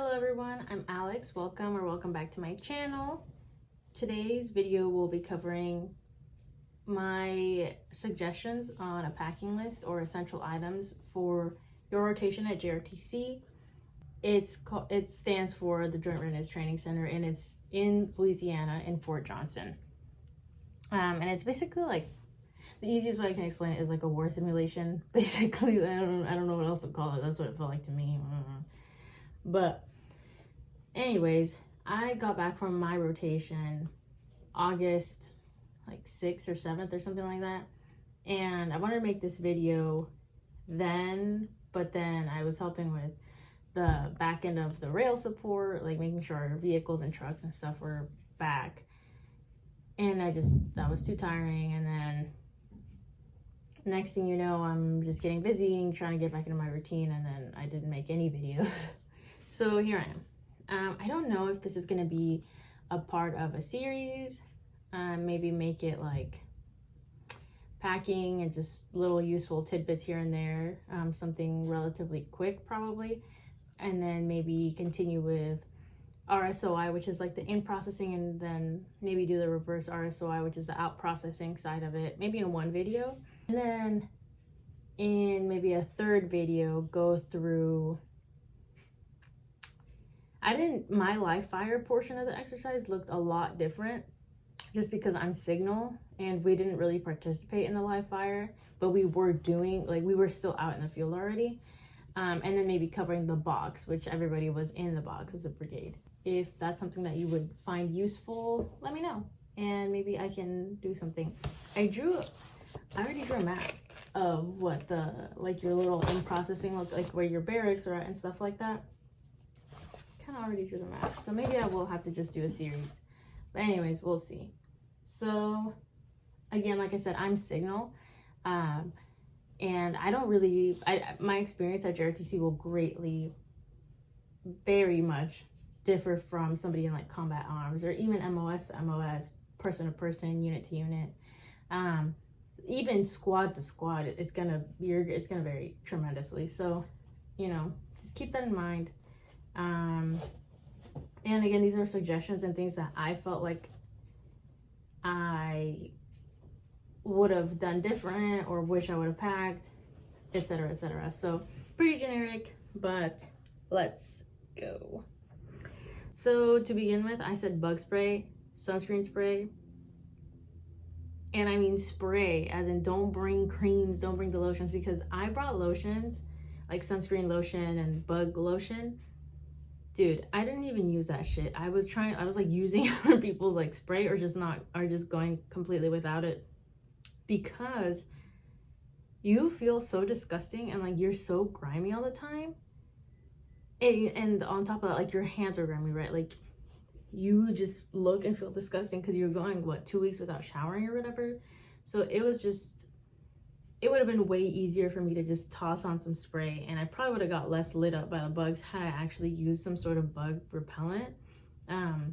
Hello everyone, I'm Alex. Welcome back to my channel. Today's video will be covering my suggestions on a packing list or essential items for your rotation at JRTC. It stands for the Joint Readiness Training Center, and it's in Louisiana in Fort Johnson. And it's basically like, the easiest way I can explain it is like a war simulation. Basically, I don't know what else to call it. That's what it felt like to me. But anyways, I got back from my rotation August like 6th or 7th or something like that, and I wanted to make this video then, but then I was helping with the back end of the rail support, like making sure our vehicles and trucks and stuff were back, and that was too tiring. And then next thing you know, I'm just getting busy and trying to get back into my routine, and then I didn't make any videos. So here I am. I don't know if this is going to be a part of a series. Maybe make it like packing and just little useful tidbits here and there. Something relatively quick probably. And then maybe continue with RSOI, which is like the in processing, and then maybe do the reverse RSOI, which is the out processing side of it, maybe in one video. And then in maybe a third video, go through my live fire portion of the exercise looked a lot different just because I'm signal and we didn't really participate in the live fire, but we were still out in the field already. And then maybe covering the box, which everybody was in the box as a brigade. If that's something that you would find useful, let me know, and maybe I can do something. I already drew a map of what your little in processing look like, where your barracks are at and stuff like that. Already drew the map, so maybe I will have to just do a series, but anyways, we'll see. So again, like I said, I'm signal, and I don't really, my experience at JRTC will very much differ from somebody in like combat arms, or even MOS to MOS, person to person, unit to unit, even squad to squad. It's gonna vary tremendously. So just keep that in mind. And again, these are suggestions and things that I felt like I would have done different or wish I would have packed, etc., etc. So pretty generic, but let's go. So to begin with, I said bug spray, sunscreen spray, and I mean spray, as in don't bring creams, don't bring the lotions, because I brought lotions like sunscreen lotion and bug lotion. Dude, I didn't even use that shit. I was like using other people's like spray, or just going completely without it, because you feel so disgusting and like you're so grimy all the time. And on top of that, like your hands are grimy, right? Like you just look and feel disgusting because you're going 2 weeks without showering or whatever. So it would have been way easier for me to just toss on some spray, and I probably would have got less lit up by the bugs had I actually used some sort of bug repellent. And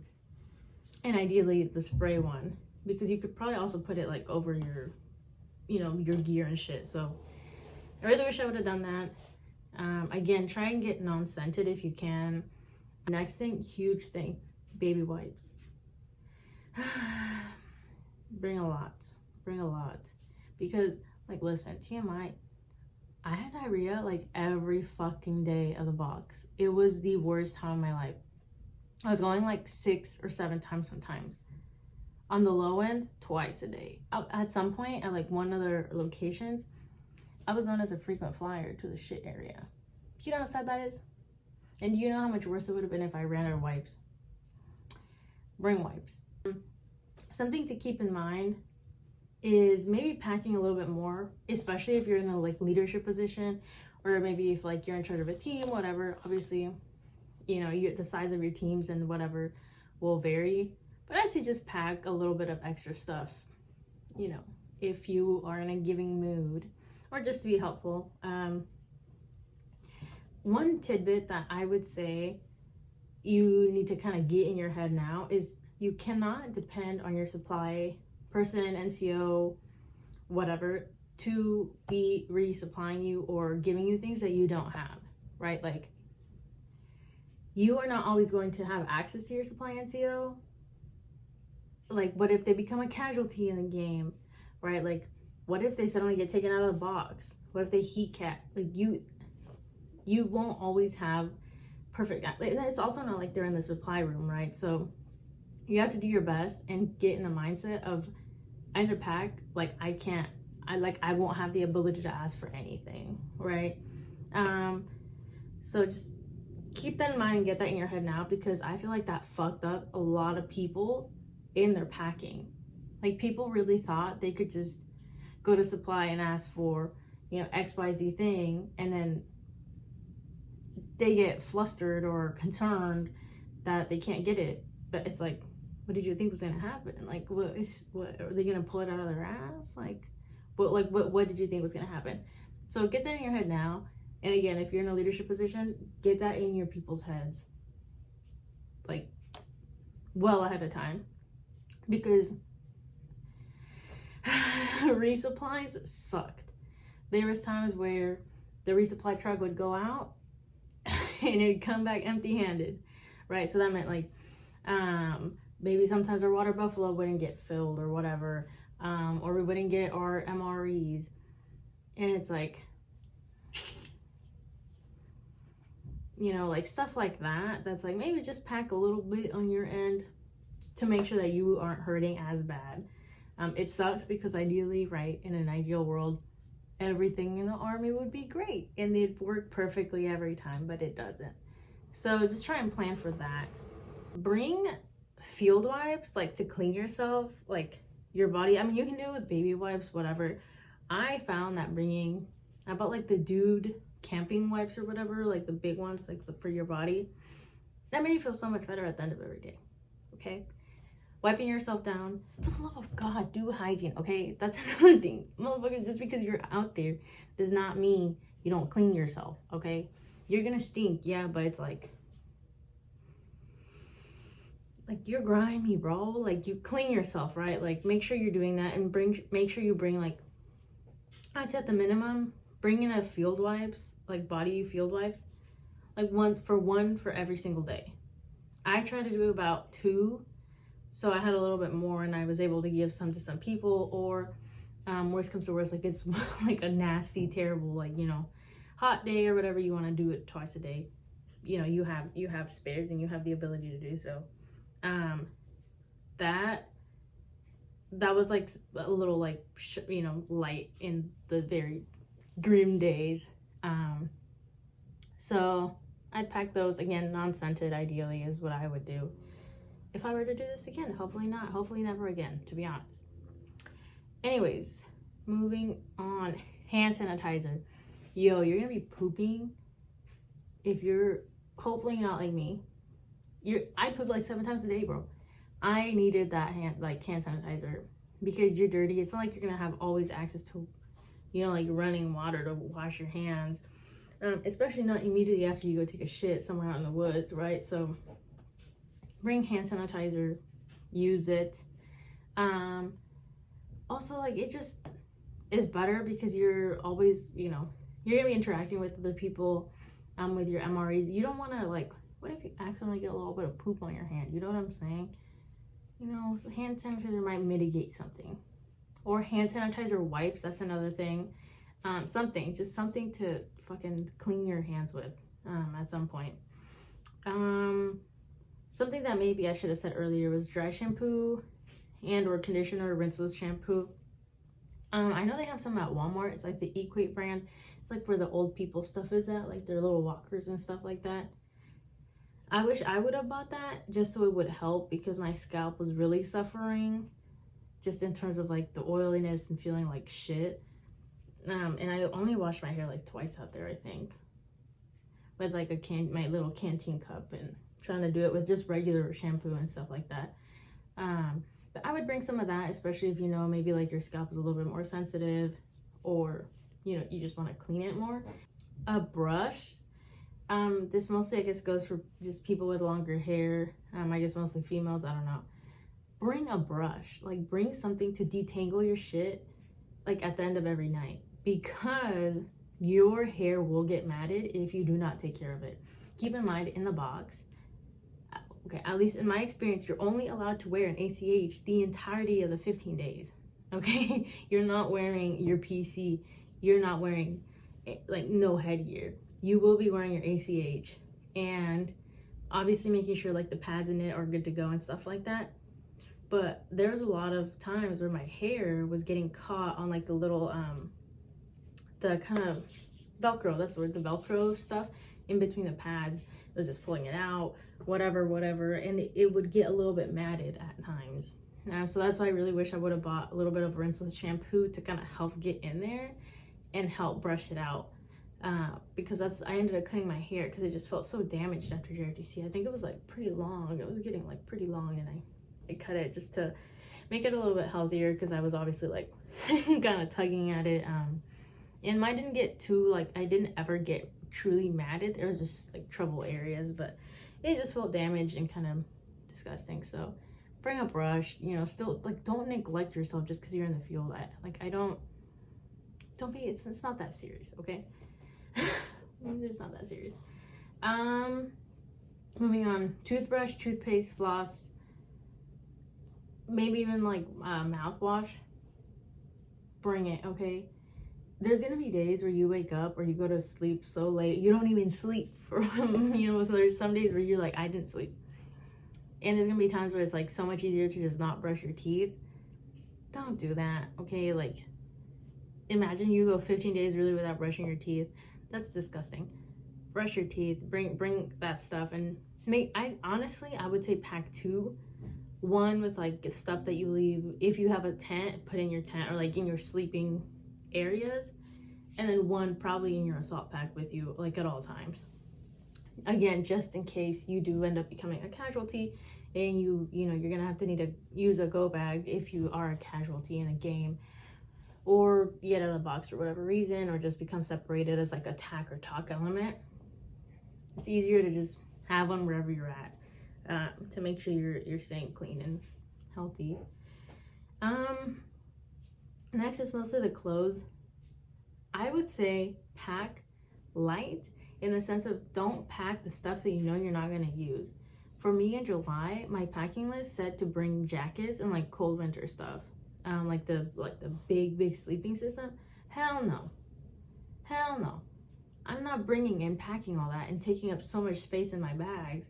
ideally the spray one, because you could probably also put it like over your, your gear and shit. So I really wish I would have done that. Again, try and get non-scented if you can. Next thing, huge thing, baby wipes. Bring a lot, because like, listen, TMI, I had diarrhea like every fucking day of the box. It was the worst time of my life. I was going like 6 or 7 times sometimes. On the low end, twice a day. At some point, at like one of their locations, I was known as a frequent flyer to the shit area. Do you know how sad that is? And do you know how much worse it would have been if I ran out of wipes? Bring wipes. Something to keep in mind is maybe packing a little bit more, especially if you're in the like leadership position, or maybe if like you're in charge of a team, whatever. Obviously, the size of your teams and whatever will vary, but I'd say just pack a little bit of extra stuff, if you are in a giving mood, or just to be helpful. One tidbit that I would say you need to kind of get in your head now is you cannot depend on your supply person, NCO, whatever, to be resupplying you or giving you things that you don't have, right? Like, you are not always going to have access to your supply NCO. Like, what if they become a casualty in the game, right? Like, what if they suddenly get taken out of the box? What if they heat cat? Like, you won't always have perfect. It's also not like they're in the supply room, right? So you have to do your best and get in the mindset of end of pack. Like, I won't have the ability to ask for anything, right? So just keep that in mind and get that in your head now, because I feel like that fucked up a lot of people in their packing. Like, people really thought they could just go to supply and ask for, you know, XYZ thing, and then they get flustered or concerned that they can't get it. But it's like, what did you think was gonna happen? Like, what are they gonna pull it out of their ass? What did you think was gonna happen? So get that in your head now. And again, if you're in a leadership position, get that in your people's heads, like, well ahead of time, because resupplies sucked. There was times where the resupply truck would go out and it'd come back empty-handed, right? So that meant, like, maybe sometimes our water buffalo wouldn't get filled or whatever, or we wouldn't get our MREs, and it's like, you know, like, stuff like that. That's like, maybe just pack a little bit on your end to make sure that you aren't hurting as bad. It sucks because ideally, right, in an ideal world, everything in the army would be great and they'd work perfectly every time, but it doesn't. So just try and plan for that. Bring field wipes, like, to clean yourself, like, your body. I mean, you can do it with baby wipes, whatever. I found that I bought, like, the dude camping wipes or whatever, like the big ones, like for your body. That made you feel so much better at the end of every day. Okay, wiping yourself down, for the love of God, do hygiene. Okay, that's another thing, motherfucker. Just because you're out there does not mean you don't clean yourself. Okay, you're gonna stink, yeah, but it's like you're grimy, bro. Like, you clean yourself, right? Like, make sure you're doing that, and make sure you bring, like, I'd say at the minimum, bring in a field wipes, like body field wipes, like one for every single day. I try to do about 2, so I had a little bit more, and I was able to give some to some people. Or worst comes to worst, like, it's like a nasty, terrible, like, you know, hot day or whatever, you want to do it twice a day, you know, you have spares and you have the ability to do so. That was like a little, like, you know, light in the very grim days. So I'd pack those, again, non-scented ideally is what I would do if I were to do this again. Hopefully not, hopefully never again, to be honest. Anyways, moving on. Hand sanitizer. Yo, you're gonna be pooping if you're hopefully not like me. I poop like 7 times a day, bro. I needed that hand sanitizer because you're dirty. It's not like you're gonna have always access to, you know, like, running water to wash your hands, especially not immediately after you go take a shit somewhere out in the woods, right? So bring hand sanitizer, use it. Also, like, it just is better because you're always, you know, you're gonna be interacting with other people, with your MREs. You don't want to, like, what if you accidentally get a little bit of poop on your hand? You know what I'm saying? You know, so hand sanitizer might mitigate something. Or hand sanitizer wipes, that's another thing. Just something to fucking clean your hands with at some point. Something that maybe I should have said earlier was dry shampoo and or conditioner, rinseless shampoo. I know they have some at Walmart. It's like the Equate brand. It's like where the old people stuff is at, like their little walkers and stuff like that. I wish I would have bought that just so it would help, because my scalp was really suffering just in terms of, like, the oiliness and feeling like shit. And I only washed my hair like twice out there, I think, with like my little canteen cup, and trying to do it with just regular shampoo and stuff like that. But I would bring some of that, especially if, you know, maybe like your scalp is a little bit more sensitive, or, you know, you just want to clean it more. A brush. This mostly, I guess, goes for just people with longer hair. I guess mostly females, I don't know. Bring a brush. Like, bring something to detangle your shit, like, at the end of every night, because your hair will get matted if you do not take care of it. keep in mind in the box, okay, at least in my experience, you're only allowed to wear an ACH the entirety of the 15 days. Okay, you're not wearing your PC, you're not wearing like no headgear. You will be wearing your ACH, and obviously making sure like the pads in it are good to go and stuff like that. But there was a lot of times where my hair was getting caught on like the little the kind of Velcro, that's the word, the Velcro stuff in between the pads. It was just pulling it out, whatever, and it would get a little bit matted at times. So that's why I really wish I would have bought a little bit of rinseless shampoo to kind of help get in there and help brush it out. Because I ended up cutting my hair because it just felt so damaged after JRTC. I think it was like pretty long. It was getting like pretty long, and I cut it just to make it a little bit healthier because I was obviously like kind of tugging at it. And mine didn't get too, like, I didn't ever get truly matted. There was just like trouble areas, but it just felt damaged and kind of disgusting. So bring a brush, you know, still like don't neglect yourself just because you're in the field. Don't be, it's not that serious, okay? It's not that serious. Moving on, toothbrush, toothpaste, floss, maybe even like mouthwash. Bring it, okay? There's gonna be days where you wake up or you go to sleep so late you don't even sleep for you know, so there's some days where you're like, I didn't sleep. And there's gonna be times where it's like so much easier to just not brush your teeth. Don't do that, okay? Like, imagine you go 15 days really without brushing your teeth. That's disgusting. Brush your teeth, bring that stuff, and I would say pack 2. One with like stuff that you leave if you have a tent, put in your tent or like in your sleeping areas, and then one probably in your assault pack with you like at all times. Again, just in case you do end up becoming a casualty and you know you're gonna have to need to use a go bag if you are a casualty in a game, or get out of the box for whatever reason, or just become separated as like a tack or talk element. It's easier to just have one wherever you're at, to make sure you're staying clean and healthy. Next is mostly the clothes. I would say pack light in the sense of don't pack the stuff that you know you're not going to use. For me in July, my packing list said to bring jackets and like cold winter stuff. Like the big sleeping system. Hell no. I'm not bringing and packing all that and taking up so much space in my bags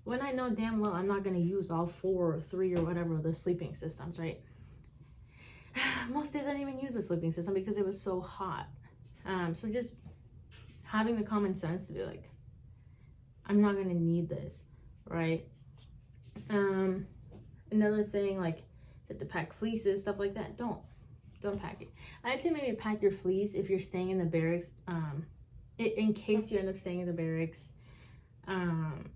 when I know damn well I'm not going to use all 4 or 3 or whatever of the sleeping systems, right? Most days I didn't even use the sleeping system because it was so hot. So just having the common sense to be like, I'm not going to need this, right? Another thing, like, to pack fleeces, stuff like that, don't pack it. I'd say maybe pack your fleece if you're staying in the barracks, in case you end up staying in the barracks, on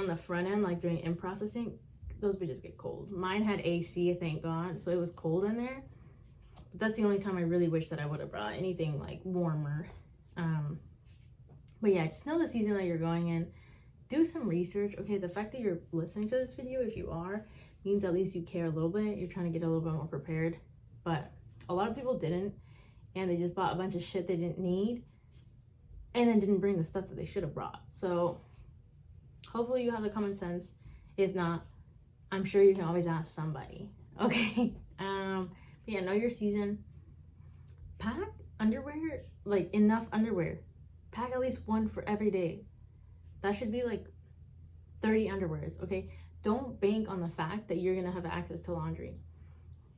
the front end, like during in-processing. Those bitches get cold. Mine had AC, thank God, so it was cold in there. But that's the only time I really wish that I would have brought anything like warmer. But yeah, just know the season that you're going in. Do some research. Okay, the fact that you're listening to this video, if you are, means at least you care a little bit. You're trying to get a little bit more prepared. But a lot of people didn't, and they just bought a bunch of shit they didn't need and then didn't bring the stuff that they should have brought. So hopefully you have the common sense. If not, I'm sure you can always ask somebody. Okay. But yeah, know your season. Pack underwear, like enough underwear. Pack at least one for every day. That should be like 30 underwears, okay? Don't bank on the fact that you're gonna have access to laundry.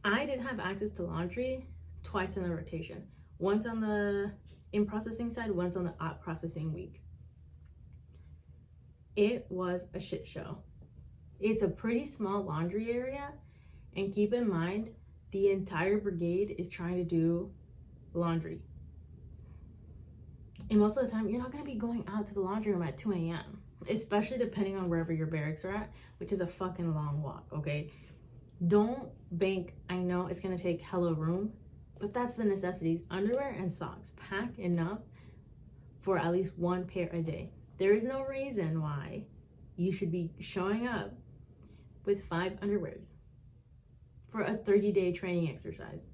I did have access to laundry twice in the rotation. Once on the in-processing side, once on the out processing week. It was a shit show. It's a pretty small laundry area, and keep in mind, the entire brigade is trying to do laundry. And most of the time, you're not gonna be going out to the laundry room at 2 a.m., especially depending on wherever your barracks are at, which is a fucking long walk, okay? Don't bank, I know it's gonna take hella room, but that's the necessities. Underwear and socks. Pack enough for at least 1 pair a day. There is no reason why you should be showing up with 5 underwears for a 30-day training exercise.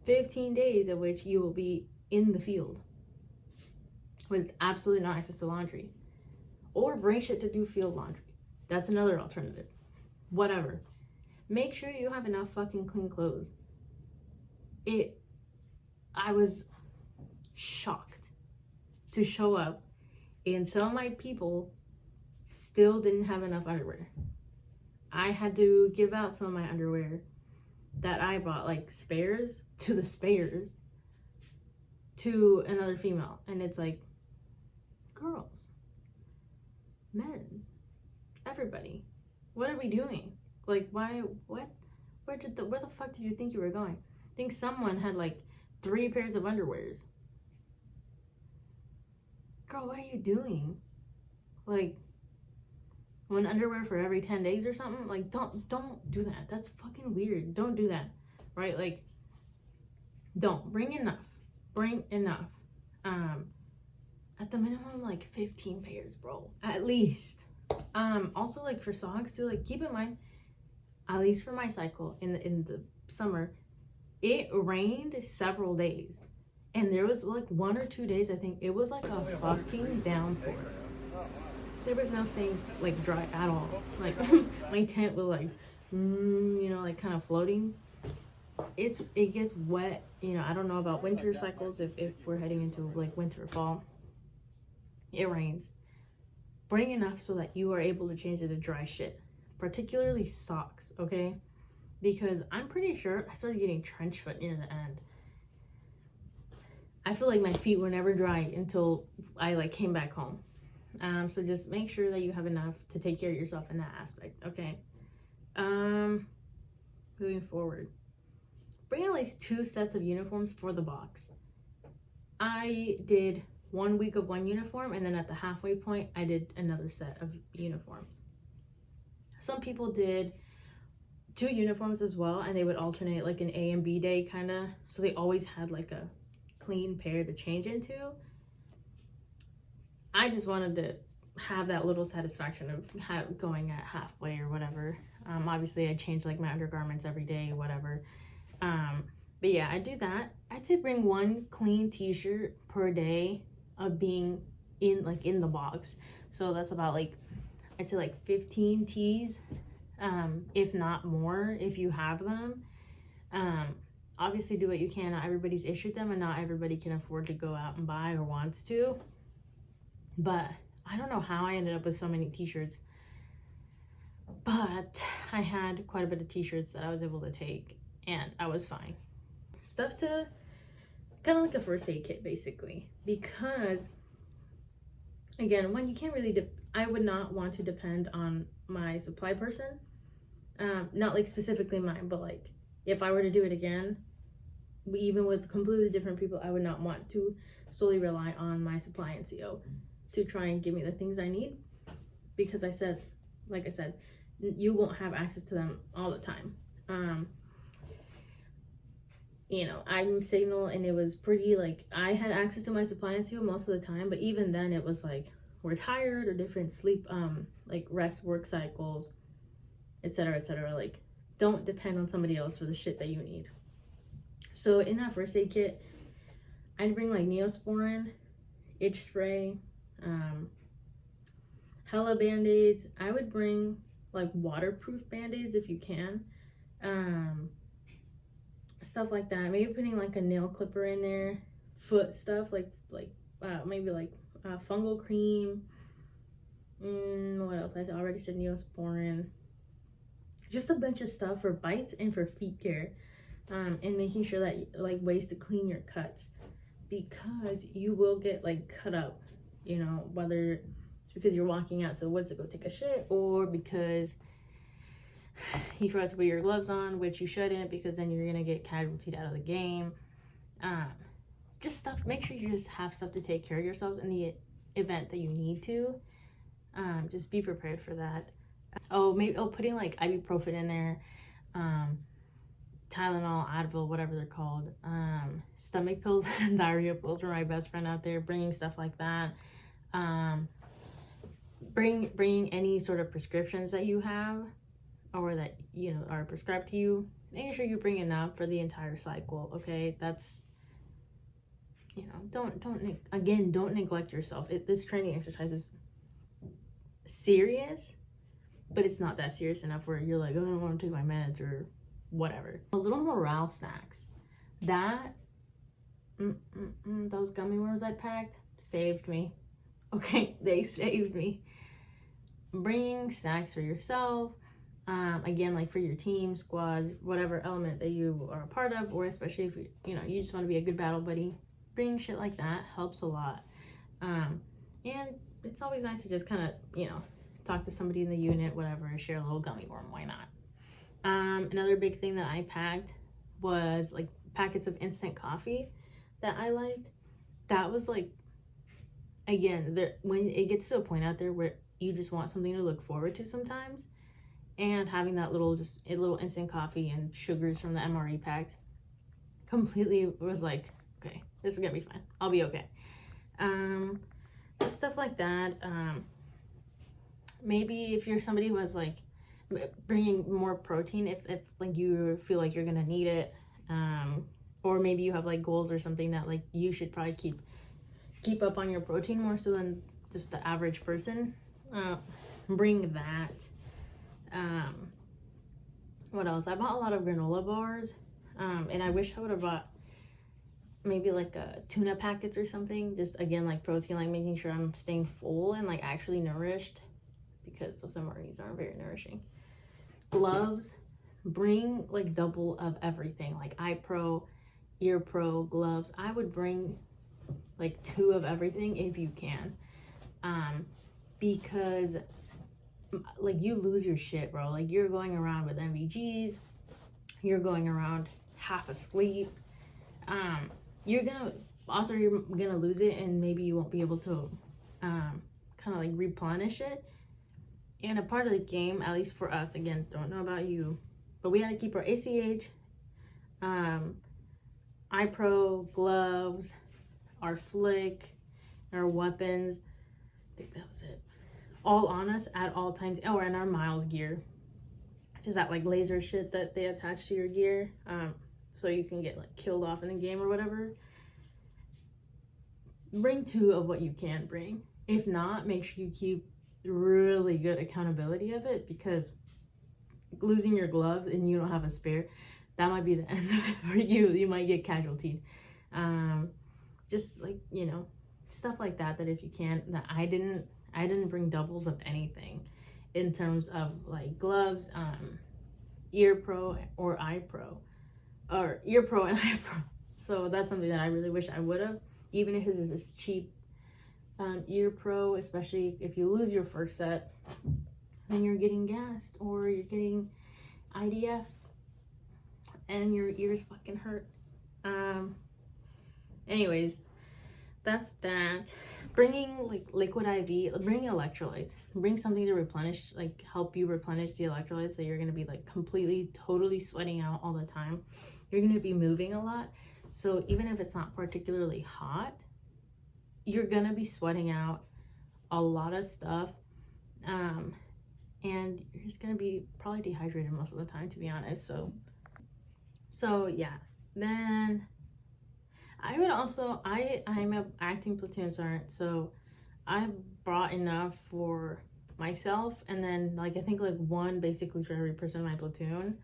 15 days of which you will be in the field with absolutely no access to laundry. or bring shit to do field laundry. That's another alternative. Whatever. Make sure you have enough fucking clean clothes. I was shocked to show up and some of my people still didn't have enough underwear. I had to give out some of my underwear that I bought, like spares to another female. And it's like, girls, men, everybody, what are we doing? Like, why, what? Where the fuck did you think you were going? I think someone had like 3 pairs of underwears. Girl, what are you doing? Like, one underwear for every 10 days or something? Like, don't do that. That's fucking weird. Don't do that, right? Like, don't. Bring enough. At the minimum, like 15 pairs, bro, at least. Also, like, for socks too, like, keep in mind, at least for my cycle in the summer, it rained several days, and there was like 1 or 2 days, I think it was like a fucking downpour. There was no staying like dry at all. Like my tent was like like kind of floating. It gets wet. I don't know about winter cycles, if we're heading into like winter or fall. It rains. Bring enough so that you are able to change it to dry shit, particularly socks, okay? Because I'm pretty sure I started getting trench foot near the end. I feel like my feet were never dry until I like came back home. So just make sure that you have enough to take care of yourself in that aspect, okay? Moving forward, bring at least 2 sets of uniforms for the box. I did 1 week of one uniform, and then at the halfway point, I did another set of uniforms. Some people did 2 uniforms as well, and they would alternate like an A and B day kind of, so they always had like a clean pair to change into. I just wanted to have that little satisfaction of going at halfway or whatever. Obviously I change like my undergarments every day, whatever. But yeah, I do that. I'd say bring 1 clean t-shirt per day of being in the box. So that's about like, I'd say like 15 tees, if not more, if you have them. Obviously do what you can. Not everybody's issued them, and not everybody can afford to go out and buy or wants to. But I don't know how I ended up with so many t-shirts, but I had quite a bit of t-shirts that I was able to take, and I was fine. Stuff to kind of like a first aid kit basically, because again, when you can't really I would not want to depend on my supply person, not like specifically mine, but like if I were to do it again, even with completely different people, I would not want to solely rely on my supply NCO to try and give me the things I need, because like I said, you won't have access to them all the time. I'm Signal, and it was pretty like I had access to my supply NCO most of the time, but even then it was like we're tired, or different sleep like rest work cycles, etc. Like, don't depend on somebody else for the shit that you need. So in that first aid kit, I'd bring like Neosporin, itch spray, hella band-aids. I would bring like waterproof band-aids if you can, stuff like that. Maybe putting like a nail clipper in there, foot stuff like maybe like fungal cream. What else? I already said Neosporin. Just a bunch of stuff for bites and for feet care, and making sure that like ways to clean your cuts, because you will get like cut up, whether it's because you're walking out to the woods to go take a shit, or because you forgot to put your gloves on, which you shouldn't, because then you're gonna get casualtied out of the game. Just stuff. Make sure you just have stuff to take care of yourselves in the event that you need to. Just be prepared for that. Putting like ibuprofen in there, Tylenol, Advil, whatever they're called, stomach pills, diarrhea pills for my best friend out there. Bringing stuff like that. Bringing any sort of prescriptions that you have, or that are prescribed to you. Making sure you bring enough for the entire cycle. Okay, that's don't neglect yourself. This training exercise is serious, but it's not that serious enough where you're like, oh, I don't want to take my meds or whatever. A little morale snacks. That, those gummy worms I packed saved me. Okay, they saved me. Bringing snacks for yourself, again, like for your team, squads, whatever element that you are a part of, or especially if you just want to be a good battle buddy, bringing shit like that helps a lot. And it's always nice to just kind of, talk to somebody in the unit, whatever, share a little gummy worm, why not? Another big thing that I packed was like packets of instant coffee that I liked. That was like, again, when it gets to a point out there where you just want something to look forward to sometimes, and having that little instant coffee and sugars from the MRE packs completely was like, okay, this is gonna be fine, I'll be okay. Just stuff like that. Maybe if you're somebody who has like bringing more protein, if like you feel like you're gonna need it, or maybe you have like goals or something that like you should probably keep up on your protein more so than just the average person, bring that. What else? I bought a lot of granola bars, and I wish I would have bought maybe like tuna packets or something, just again like protein, like making sure I'm staying full and like actually nourished, because those MREs aren't very nourishing. Gloves, bring like double of everything, like eye pro, ear pro, gloves. I would bring like 2 of everything if you can, because like you lose your shit, bro. Like you're going around with MVGs, you're going around half asleep, you're gonna lose it, and maybe you won't be able to kind of like replenish it. And a part of the game, at least for us, again, don't know about you, but we had to keep our ACH, iPro, gloves, our flick, our weapons, I think that was it, all on us at all times. Oh, and our miles gear, which is that like laser shit that they attach to your gear, so you can get like killed off in the game or whatever. Bring 2 of what you can bring. If not, make sure you keep really good accountability of it, because losing your gloves and you don't have a spare, that might be the end of it for you. You might get casualtied. Just like, stuff like that if you can. That I didn't bring doubles of anything in terms of like gloves, ear pro or eye pro, or ear pro and eye pro. So that's something that I really wish I would have, even if it's this cheap ear pro, especially if you lose your first set, then you're getting gassed or you're getting IDF and your ears fucking hurt. Anyways, that's that. Bringing like liquid IV, bring electrolytes, bring something to replenish, like help you replenish the electrolytes, that you're going to be like completely totally sweating out all the time. You're going to be moving a lot, so even if it's not particularly hot, you're gonna be sweating out a lot of stuff, and you're just gonna be probably dehydrated most of the time, to be honest. So yeah. Then I would also, I'm a acting platoon sergeant, so I brought enough for myself, and then like I think like 1 basically for every person in my platoon,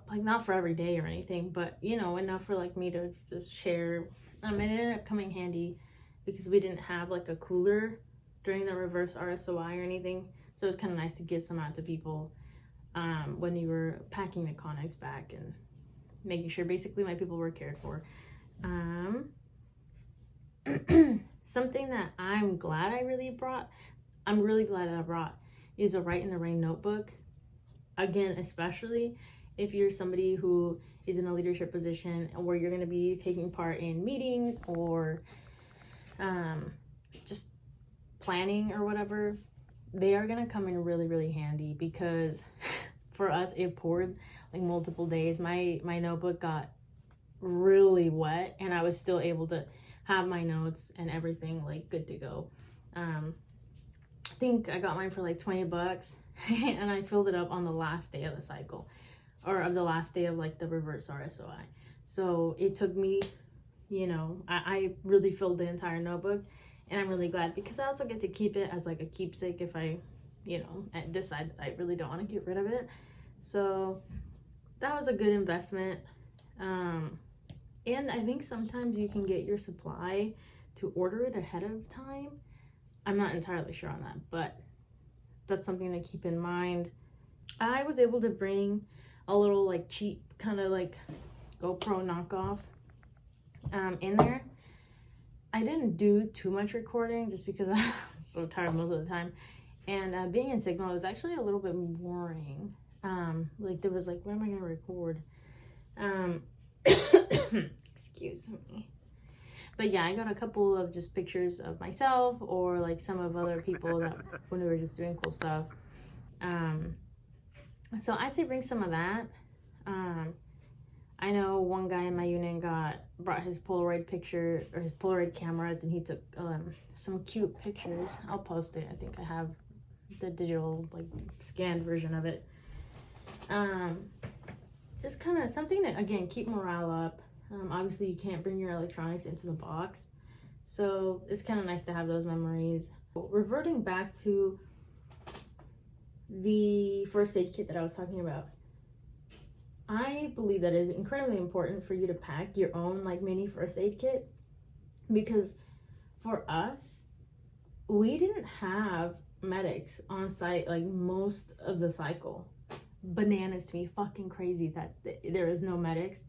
like not for every day or anything, but enough for like me to just share. It ended up coming handy because we didn't have like a cooler during the reverse RSOI or anything, so it was kind of nice to give some out to people when you were packing the Connex back and making sure basically my people were cared for. Something that I'm really glad that I brought is a Write in the Rain notebook. Again, especially if you're somebody who is in a leadership position where you're going to be taking part in meetings or just planning or whatever, they are going to come in really, really handy, because for us, it poured like multiple days. My notebook got really wet, and I was still able to have my notes and everything like good to go. I think I got mine for like $20 and I filled it up on the last day of the cycle, or of the last day of like the reverse RSOI. So it took me, I really filled the entire notebook, And I'm really glad because I also get to keep it as like a keepsake if I, you know, decide that I really don't want to get rid of it. So that was a good investment. And I think sometimes you can get your supply to order it ahead of time. I'm not entirely sure on that, but that's something to keep in mind. I was able to bring a little like cheap kind of like GoPro knockoff in there. I didn't do too much recording just because I'm so tired most of the time. And being in Sigma was actually a little bit boring. Like there was like, where am I gonna record? Excuse me. But yeah, I got a couple of just pictures of myself or like some of other people that when we were just doing cool stuff. So I'd say bring some of that. I know one guy in my unit brought his Polaroid picture or his Polaroid cameras, and he took some cute pictures. I'll post it. I think I have the digital like scanned version of it. Just kind of something that, again, keep morale up. Obviously you can't bring your electronics into the box, so it's kind of nice to have those memories. Reverting back to the first aid kit that I was talking about, I believe that it is incredibly important for you to pack your own like mini first aid kit, because for us, we didn't have medics on site like most of the cycle. Bananas to me, fucking crazy that there is no medics.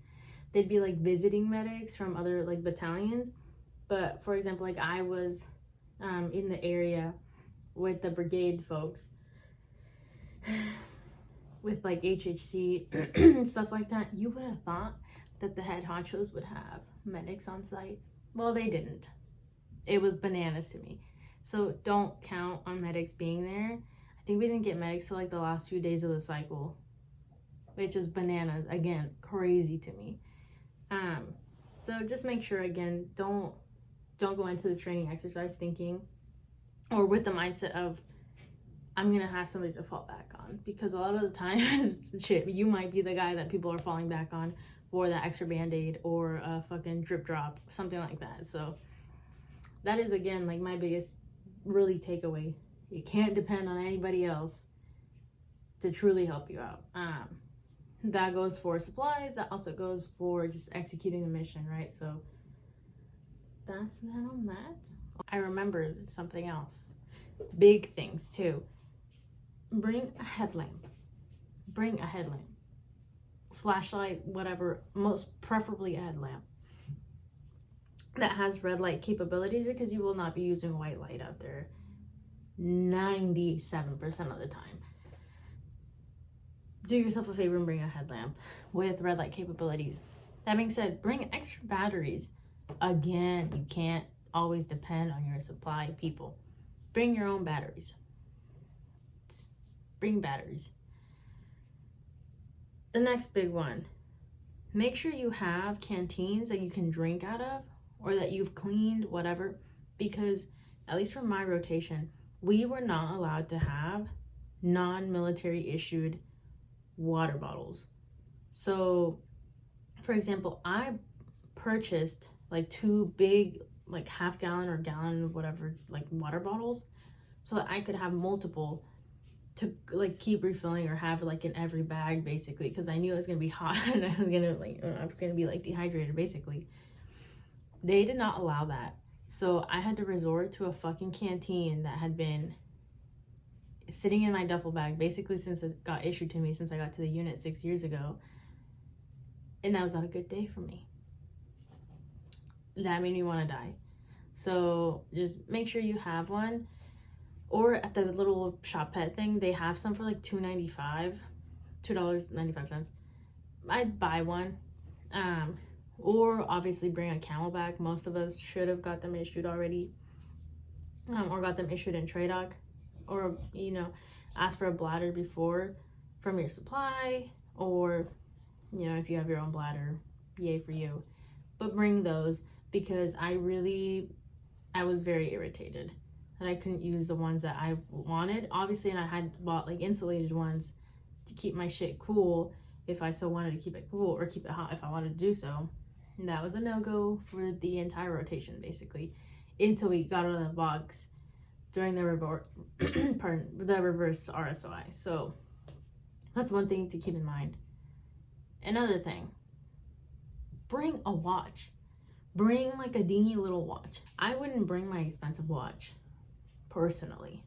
They'd be like visiting medics from other like battalions, but for example, like I was in the area with the brigade folks with like HHC and stuff like that. You would have thought that the head honchos would have medics on site. Well, they didn't. It was bananas to me. So don't count on medics being there. I think we didn't get medics till like the last few days of the cycle, which is bananas. Again, crazy to me. So just make sure, again, don't go into this training exercise thinking or with the mindset of I'm gonna have somebody to fall back on, because a lot of the time shit, you might be the guy that people are falling back on for that extra band-aid or a fucking drip drop, something like that. So that is, again, like my biggest really takeaway. You can't depend on anybody else to truly help you out. That goes for supplies. That also goes for just executing the mission, right? So that's that on that. I remembered something else. Big things too. Bring a headlamp. Bring a headlamp. Flashlight, whatever. Most preferably a headlamp that has red light capabilities, because you will not be using white light out there 97% of the time. Do yourself a favor and bring a headlamp with red light capabilities. That being said, bring extra batteries. Again, you can't always depend on your supply people. Bring your own batteries. Bring batteries. The next big one, make sure you have canteens that you can drink out of or that you've cleaned, whatever, because at least for my rotation, we were not allowed to have non-military issued water bottles. So for example, I purchased like 2 big like half-gallon or gallon whatever like water bottles so that I could have multiple to like keep refilling or have like in every bag, basically, because I knew it was gonna be hot and I was gonna be like dehydrated. Basically, they did not allow that, so I had to resort to a fucking canteen that had been sitting in my duffel bag basically since it got issued to me, since I got to the unit 6 years ago, and that was not a good day for me. That made me want to die. So just make sure you have one, or at the little shop pet thing, they have some for like $2.95. I'd buy one. Or obviously bring a Camelback. Most of us should have got them issued already, or got them issued in TRADOC, or ask for a bladder before from your supply, or if you have your own bladder, yay for you. But bring those, because I was very irritated that I couldn't use the ones that I wanted, obviously, and I had bought like insulated ones to keep my shit cool if I so wanted to keep it cool, or keep it hot if I wanted to do so. And that was a no-go for the entire rotation, basically. until we got out of the box during the reverse RSOI. So that's one thing to keep in mind. Another thing, bring a watch. Bring like a dingy little watch. I wouldn't bring my expensive watch personally,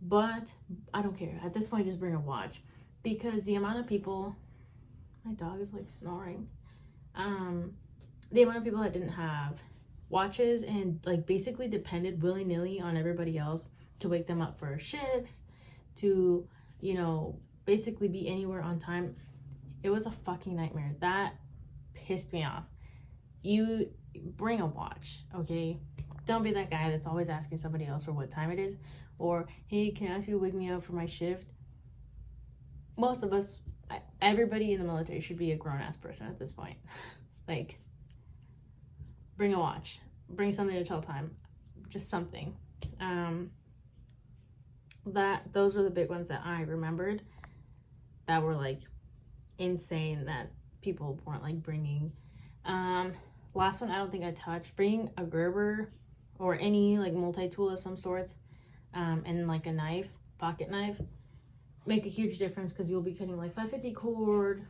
but I don't care at this point. Just bring a watch, because the amount of people, my dog is like snoring, the amount of people that didn't have watches and like basically depended willy-nilly on everybody else to wake them up for shifts, to, you know, basically be anywhere on time. It was a fucking nightmare. That pissed me off. You bring a watch, okay? Don't be that guy that's always asking somebody else for what time it is, or hey, can I ask you to wake me up for my shift? Most of us, everybody in the military should be a grown-ass person at this point. Like, bring a watch, bring something to tell time, just something. Those were the big ones that I remembered that were like insane that people weren't like bringing. Last one I don't think I touched. Bring a Gerber or any like multi-tool of some sorts, and like a knife, pocket knife. Make a huge difference, because you'll be cutting like 550 cord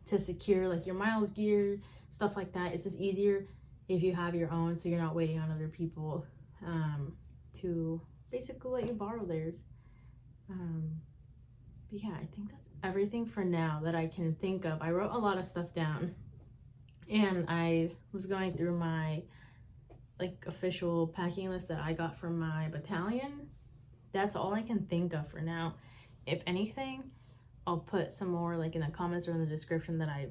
to secure like your miles gear, stuff like that. It's just easier if you have your own, so you're not waiting on other people to basically let you borrow theirs. But yeah, I think that's everything for now that I can think of. I wrote a lot of stuff down, and I was going through my like official packing list that I got from my battalion. That's all I can think of for now. If anything, I'll put some more like in the comments or in the description that I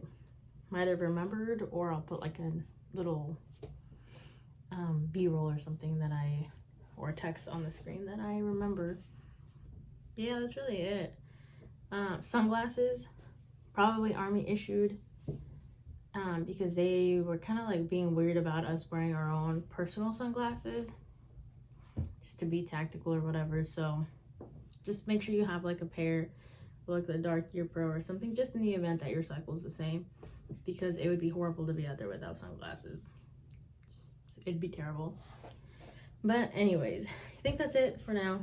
might have remembered, or I'll put like a little b-roll or something that or text on the screen that I remember. Yeah, that's really it. Sunglasses, probably Army issued, because they were kind of like being weird about us wearing our own personal sunglasses just to be tactical or whatever. So just make sure you have like a pair, like the Dark Gear Pro or something, just in the event that your cycle is the same, because it would be horrible to be out there without sunglasses. It'd be terrible. But anyways, I think that's it for now.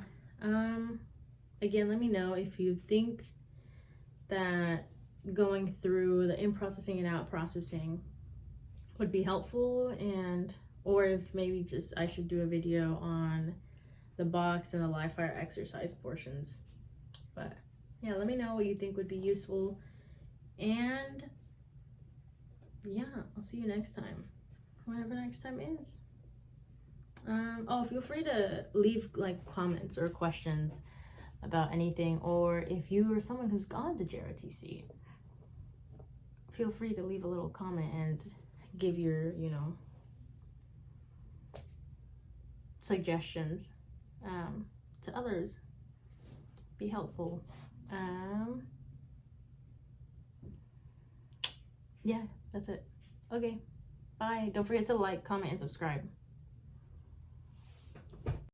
Again, let me know if you think that going through the in processing and out processing would be helpful, and or if maybe just I should do a video on the box and the live fire exercise portions. But yeah, let me know what you think would be useful, and yeah, I'll see you next time, whenever next time is. Oh, feel free to leave like comments or questions about anything, or if you are someone who's gone to JRTC, feel free to leave a little comment and give your, you know, suggestions to others. Be helpful. Yeah, that's it. Okay, bye. Don't forget to like, comment, and subscribe.